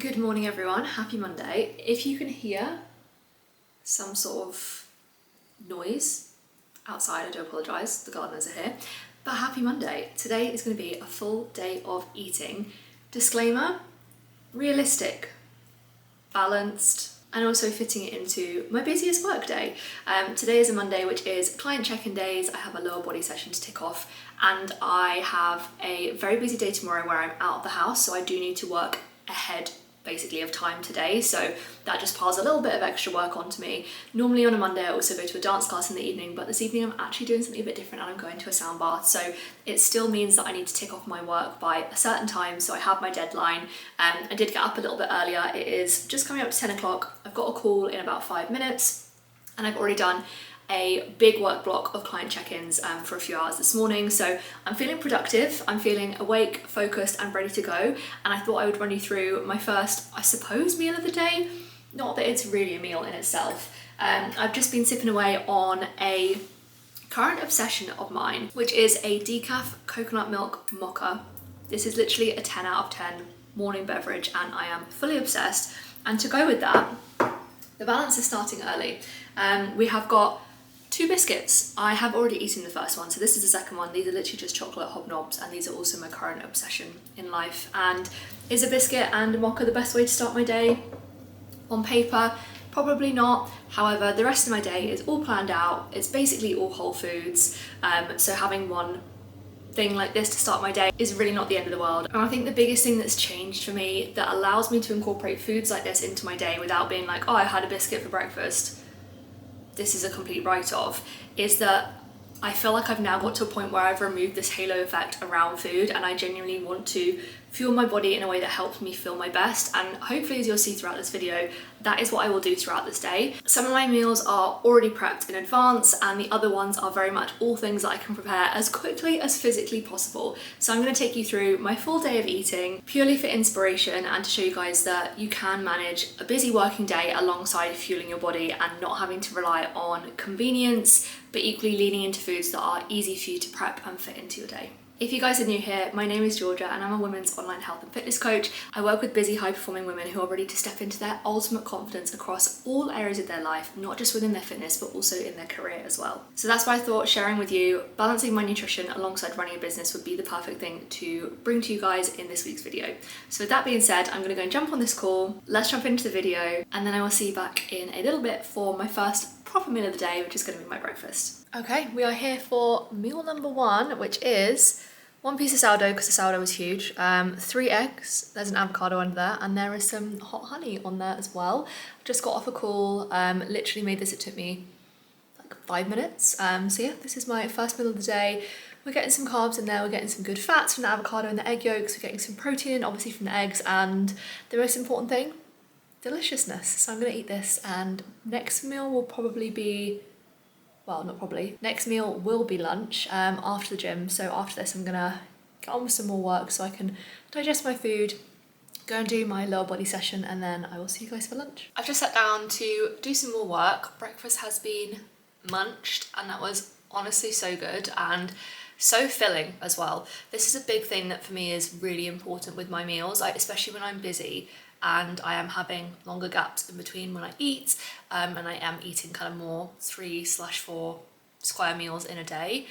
Good morning everyone, happy Monday. If you can hear some sort of noise outside, I do apologise, the gardeners are here, but happy Monday. Today is going to be a full day of eating. Disclaimer, realistic, balanced, and also fitting it into my busiest work day. Today is a Monday, which is client check-in days. I have a lower body session to tick off, and I have a very busy day tomorrow where I'm out of the house, so I do need to work ahead basically of time today, so that just piles a little bit of extra work onto me. Normally on a Monday I also go to a dance class in the evening, but this evening I'm actually doing something a bit different and I'm going to a sound bath, so it still means that I need to tick off my work by a certain time, so I have my deadline. I did get up a little bit earlier. It is just coming up to 10 o'clock. I've got a call in about 5 minutes and I've already done a big work block of client check-ins for a few hours this morning, so I'm feeling productive, I'm feeling awake, focused and ready to go, and I thought I would run you through my first, I suppose, meal of the day. Not that it's really a meal in itself. I've just been sipping away on a current obsession of mine, which is a decaf coconut milk mocha. This is literally a 10 out of 10 morning beverage and I am fully obsessed. And to go with that, the balance is starting early. We have got 2 biscuits. I have already eaten the first one, so this is the second one. These are literally just chocolate hobnobs, and these are also my current obsession in life. And is a biscuit and a mocha the best way to start my day? On paper, probably not. However, the rest of my day is all planned out. It's basically all whole foods, so having one thing like this to start my day is really not the end of the world. And I think the biggest thing that's changed for me that allows me to incorporate foods like this into my day without being like, oh, I had a biscuit for breakfast, this is a complete write-off, is that I feel like I've now got to a point where I've removed this halo effect around food and I genuinely want to fuel my body in a way that helps me feel my best, and hopefully, as you'll see throughout this video, that is what I will do throughout this day. Some of my meals are already prepped in advance and the other ones are very much all things that I can prepare as quickly as physically possible. So I'm going to take you through my full day of eating purely for inspiration and to show you guys that you can manage a busy working day alongside fueling your body and not having to rely on convenience, but equally leaning into foods that are easy for you to prep and fit into your day. If you guys are new here, my name is Georgia and I'm a women's online health and fitness coach. I work with busy, high-performing women who are ready to step into their ultimate confidence across all areas of their life, not just within their fitness, but also in their career as well. So that's why I thought sharing with you, balancing my nutrition alongside running a business would be the perfect thing to bring to you guys in this week's video. So with that being said, I'm gonna go and jump on this call. Let's jump into the video and then I will see you back in a little bit for my first proper meal of the day, which is gonna be my breakfast. Okay, we are here for meal number 1, which is 1 piece of sourdough, because the sourdough was huge, 3 eggs, there's an avocado under there, and there is some hot honey on there as well. Just got off a call, literally made this, it took me like 5 minutes. So yeah, this is my first meal of the day. We're getting some carbs in there, we're getting some good fats from the avocado and the egg yolks, we're getting some protein, obviously from the eggs, and the most important thing, deliciousness. So I'm gonna eat this, and next meal will probably be, well, not probably. Next meal will be lunch after the gym. So after this, I'm gonna get on with some more work so I can digest my food, go and do my lower body session, and then I will see you guys for lunch. I've just sat down to do some more work. Breakfast has been munched and that was honestly so good and so filling as well. This is a big thing that for me is really important with my meals, especially when I'm busy and I am having longer gaps in between when I eat, and I am eating kind of more 3/4 square meals in a day.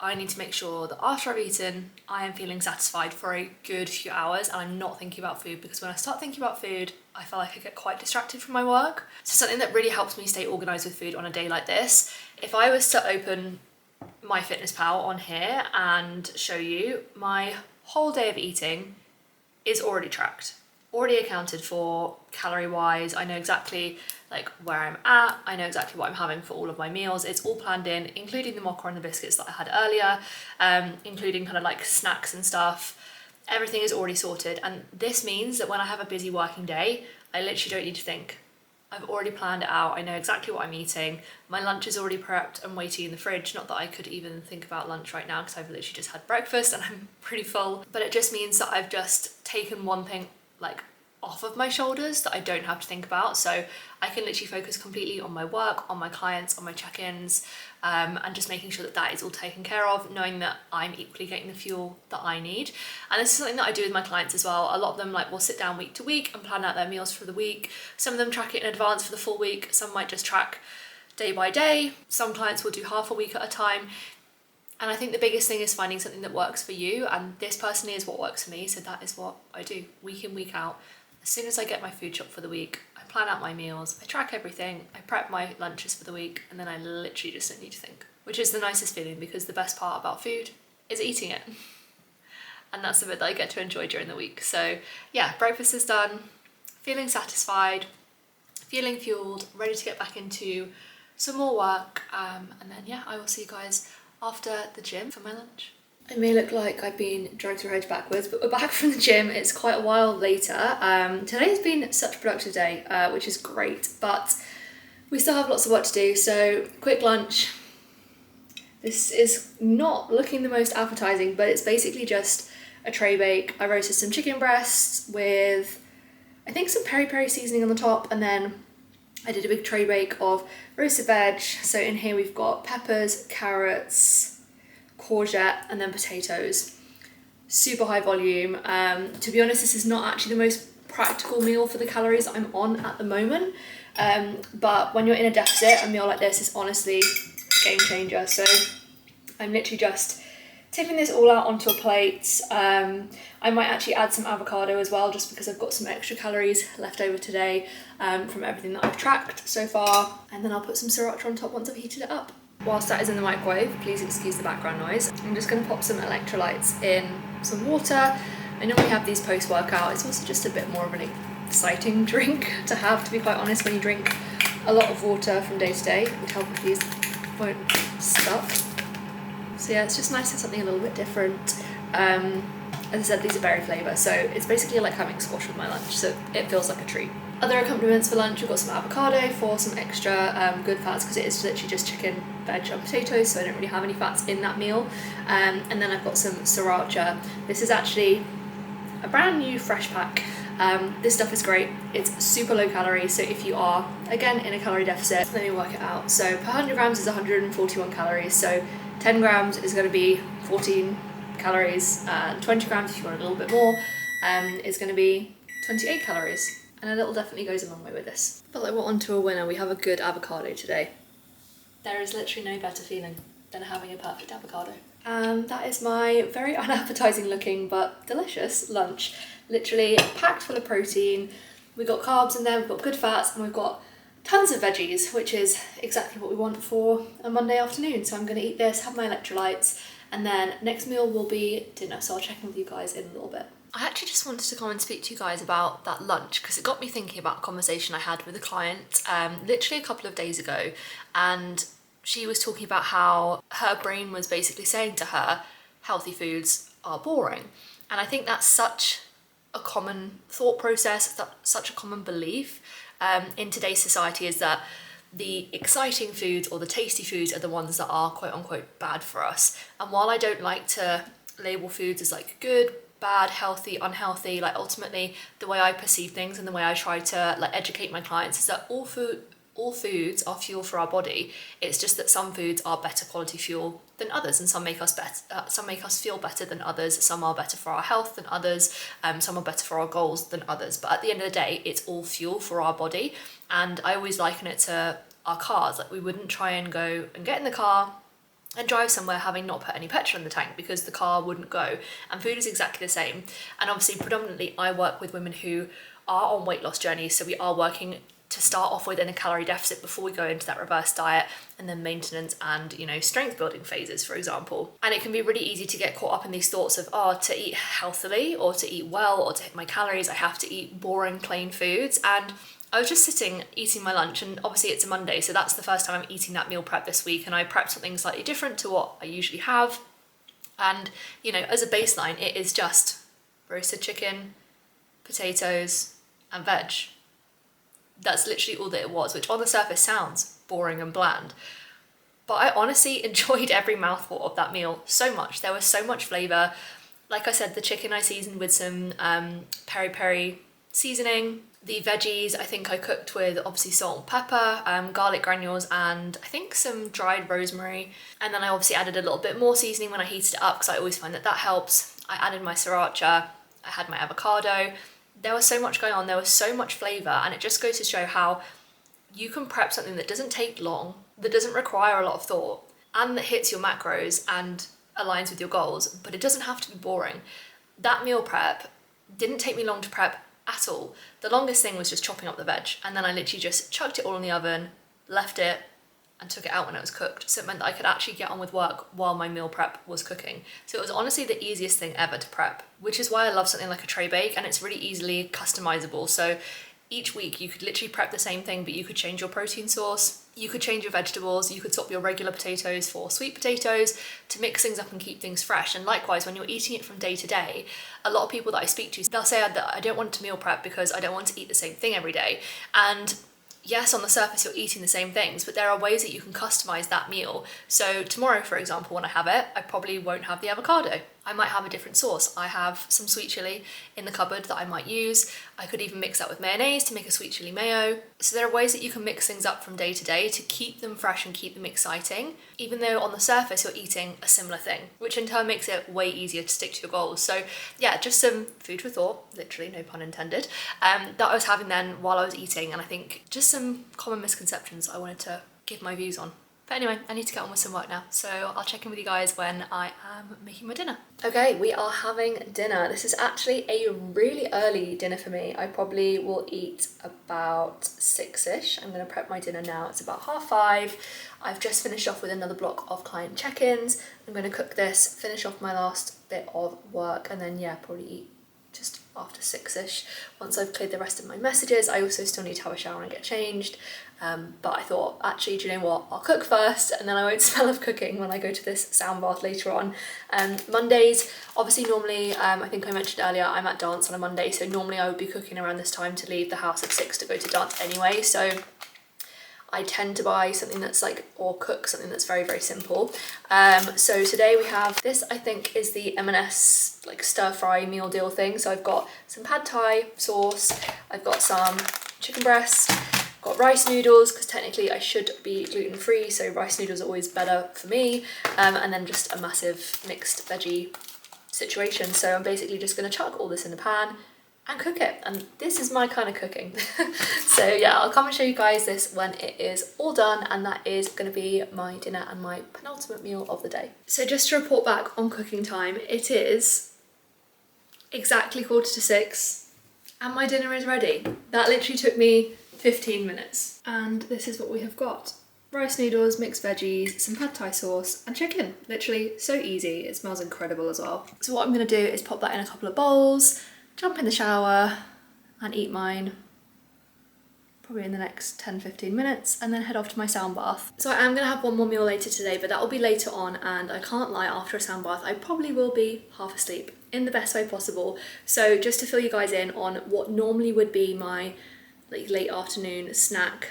I need to make sure that after I've eaten, I am feeling satisfied for a good few hours and I'm not thinking about food, because when I start thinking about food, I feel like I get quite distracted from my work. So something that really helps me stay organised with food on a day like this, if I was to open my Fitness Pal on here and show you, my whole day of eating is already tracked. Already accounted for calorie wise. I know exactly like where I'm at, I know exactly what I'm having for all of my meals. It's all planned in, including the mocha and the biscuits that I had earlier, including kind of like snacks and stuff. Everything is already sorted, and this means that when I have a busy working day, I literally don't need to think. I've already planned it out, I know exactly what I'm eating. My lunch is already prepped and waiting in the fridge. Not that I could even think about lunch right now because I've literally just had breakfast and I'm pretty full, but it just means that I've just taken one thing like off of my shoulders that I don't have to think about. So I can literally focus completely on my work, on my clients, on my check-ins, and just making sure that that is all taken care of, knowing that I'm equally getting the fuel that I need. And this is something that I do with my clients as well. A lot of them will sit down week to week and plan out their meals for the week. Some of them track it in advance for the full week. Some might just track day by day. Some clients will do half a week at a time. And I think the biggest thing is finding something that works for you, and this personally is what works for me, so that is what I do week in, week out. As soon as I get my food shop for the week, I plan out my meals, I track everything, I prep my lunches for the week, and then I literally just don't need to think, which is the nicest feeling, because the best part about food is eating it. And that's the bit that I get to enjoy during the week. So yeah, breakfast is done, feeling satisfied, feeling fueled, ready to get back into some more work, and then yeah, I will see you guys after the gym for my lunch. I may look like I've been dragged through a hedge backwards, but we're back from the gym. It's quite a while later. Today's been such a productive day, which is great, but we still have lots of work to do, so quick lunch. This is not looking the most appetizing, but it's basically just a tray bake. I roasted some chicken breasts with, I think, some peri-peri seasoning on the top, and then I did a big tray bake of roasted veg. So in here we've got peppers, carrots, courgette, and then potatoes. Super high volume. To be honest, this is not actually the most practical meal for the calories that I'm on at the moment. But when you're in a deficit, a meal like this is honestly a game changer. So I'm literally just tipping this all out onto a plate. I might actually add some avocado as well, just because I've got some extra calories left over today from everything that I've tracked so far. And then I'll put some sriracha on top once I've heated it up. Whilst that is in the microwave, please excuse the background noise. I'm just going to pop some electrolytes in some water. I normally have these post-workout. It's also just a bit more of an exciting drink to have, to be quite honest. When you drink a lot of water from day to day, it would help if these won't stuck. So yeah, it's just nice to have something a little bit different. As I said, these are berry flavour, so it's basically like having squash with my lunch, so it feels like a treat. Other accompaniments for lunch, we've got some avocado for some extra good fats, because it is literally just chicken, veg and potatoes, so I don't really have any fats in that meal. And then I've got some sriracha. This is actually a brand new fresh pack. This stuff is great. It's super low calorie, so if you are, again, in a calorie deficit, let me work it out. So per 100 grams is 141 calories, so 10 grams is going to be 14 calories, and 20 grams, if you want a little bit more, is going to be 28 calories. And a little definitely goes a long way with this. But like, we're on to a winner. We have a good avocado today. There is literally no better feeling than having a perfect avocado. And that is my very unappetizing looking but delicious lunch. Literally packed full of protein. We've got carbs in there, we've got good fats, and we've got tons of veggies, which is exactly what we want for a Monday afternoon. So I'm going to eat this, have my electrolytes, and then next meal will be dinner. So I'll check in with you guys in a little bit. I actually just wanted to come and speak to you guys about that lunch, because it got me thinking about a conversation I had with a client literally a couple of days ago, and she was talking about how her brain was basically saying to her, healthy foods are boring. And I think that's such a common thought process, such a common belief in today's society, is that the exciting foods or the tasty foods are the ones that are quote unquote bad for us. And while I don't like to label foods as like good, bad, healthy, unhealthy, like ultimately the way I perceive things and the way I try to like educate my clients is that all foods are fuel for our body. It's just that some foods are better quality fuel than others, and some make us feel better than others. Some are better for our health than others. Some are better for our goals than others. But at the end of the day, it's all fuel for our body. And I always liken it to our cars. Like, we wouldn't try and go and get in the car and drive somewhere having not put any petrol in the tank, because the car wouldn't go. And food is exactly the same. And obviously predominantly I work with women who are on weight loss journeys, so we are working to start off with in a calorie deficit before we go into that reverse diet, and then maintenance and, you know, strength building phases, for example. And it can be really easy to get caught up in these thoughts of, oh, to eat healthily or to eat well or to hit my calories, I have to eat boring plain foods. And I was just sitting eating my lunch, and obviously it's a Monday, so that's the first time I'm eating that meal prep this week, and I prepped something slightly different to what I usually have. And, you know, as a baseline, it is just roasted chicken, potatoes, and veg. That's literally all that it was, which on the surface sounds boring and bland. But I honestly enjoyed every mouthful of that meal so much. There was so much flavour. Like I said, the chicken I seasoned with some peri-peri seasoning. The veggies I think I cooked with obviously salt and pepper, garlic granules, and I think some dried rosemary. And then I obviously added a little bit more seasoning when I heated it up because I always find that helps. I added my sriracha, I had my avocado. There was so much going on, there was so much flavour, and it just goes to show how you can prep something that doesn't take long, that doesn't require a lot of thought, and that hits your macros and aligns with your goals, but it doesn't have to be boring. That meal prep didn't take me long to prep at all. The longest thing was just chopping up the veg, and then I literally just chucked it all in the oven, left it, and took it out when it was cooked. So it meant that I could actually get on with work while my meal prep was cooking. So it was honestly the easiest thing ever to prep, which is why I love something like a tray bake, and it's really easily customizable. So each week you could literally prep the same thing, but you could change your protein source, you could change your vegetables, you could swap your regular potatoes for sweet potatoes to mix things up and keep things fresh. And likewise, when you're eating it from day to day, a lot of people that I speak to, they'll say that I don't want to meal prep because I don't want to eat the same thing every day. And yes, on the surface you're eating the same things, but there are ways that you can customize that meal. So tomorrow, for example, when I have it, I probably won't have the avocado. I might have a different sauce. I have some sweet chili in the cupboard that I might use. I could even mix that with mayonnaise to make a sweet chili mayo. So there are ways that you can mix things up from day to day to keep them fresh and keep them exciting, even though on the surface you're eating a similar thing, which in turn makes it way easier to stick to your goals. So yeah, just some food for thought, literally, no pun intended, that I was having then while I was eating, and I think just some common misconceptions I wanted to give my views on. But anyway, I need to get on with some work now, so I'll check in with you guys when I am making my dinner. Okay, we are having dinner. This is actually a really early dinner for me. I probably will eat about 6-ish. I'm gonna prep my dinner now. It's about 5:30. I've just finished off with another block of client check-ins. I'm gonna cook this, finish off my last bit of work, and then yeah, probably eat just after 6-ish. Once I've cleared the rest of my messages, I also still need to have a shower and get changed. But I thought, actually, do you know what? I'll cook first and then I won't smell of cooking when I go to this sound bath later on. Mondays, obviously normally, I think I mentioned earlier, I'm at dance on a Monday, so normally I would be cooking around this time to leave the house at 6 to go to dance anyway. So I tend to buy something that's or cook something that's very, very simple. So today we have this, I think is the M&S stir fry meal deal thing. So I've got some pad thai sauce, I've got some chicken breast, got rice noodles, because technically I should be gluten-free, so rice noodles are always better for me, and then just a massive mixed veggie situation. So I'm basically just gonna chuck all this in the pan and cook it, and this is my kind of cooking. So yeah, I'll come and show you guys this when it is all done, and that is gonna be my dinner and my penultimate meal of the day. So just to report back on cooking time, it is exactly 5:45 and my dinner is ready. That literally took me 15 minutes. And this is what we have got. Rice noodles, mixed veggies, some pad thai sauce, and chicken. Literally so easy. It smells incredible as well. So what I'm gonna do is pop that in a couple of bowls, jump in the shower, and eat mine probably in the next 10-15 minutes, and then head off to my sound bath. So I am gonna have one more meal later today, but that will be later on, and I can't lie, after a sound bath, I probably will be half asleep in the best way possible. So just to fill you guys in on what normally would be my late afternoon snack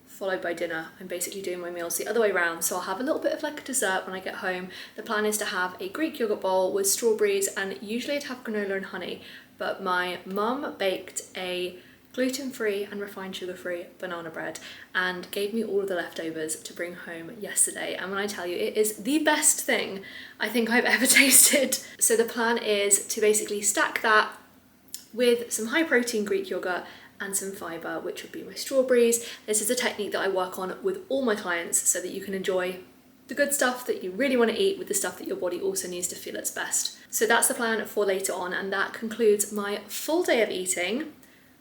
followed by dinner, I'm basically doing my meals the other way around. So I'll have a little bit of a dessert when I get home. The plan is to have a Greek yogurt bowl with strawberries, and usually I'd have granola and honey, but my mum baked a gluten-free and refined sugar-free banana bread and gave me all of the leftovers to bring home yesterday, and when I tell you, it is the best thing I think I've ever tasted. So the plan is to basically stack that with some high protein Greek yogurt and some fibre, which would be my strawberries. This is a technique that I work on with all my clients so that you can enjoy the good stuff that you really want to eat with the stuff that your body also needs to feel its best. So that's the plan for later on, and that concludes my full day of eating.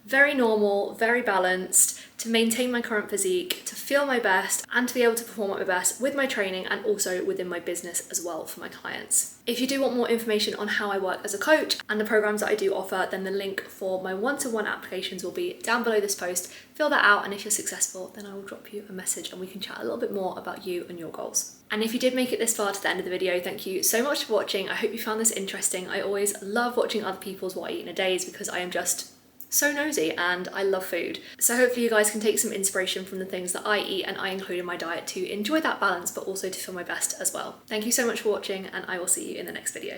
Very normal, very balanced, to maintain my current physique, to feel my best, and to be able to perform at my best with my training and also within my business as well for my clients. If you do want more information on how I work as a coach and the programs that I do offer, then the link for my one-to-one applications will be down below this post. Fill that out, and if you're successful, then I will drop you a message and we can chat a little bit more about you and your goals. And if you did make it this far to the end of the video, thank you so much for watching. I hope you found this interesting. I always love watching other people's what I eat in a day because I am just so nosy and I love food. So hopefully you guys can take some inspiration from the things that I eat and I include in my diet to enjoy that balance, but also to feel my best as well. Thank you so much for watching, and I will see you in the next video.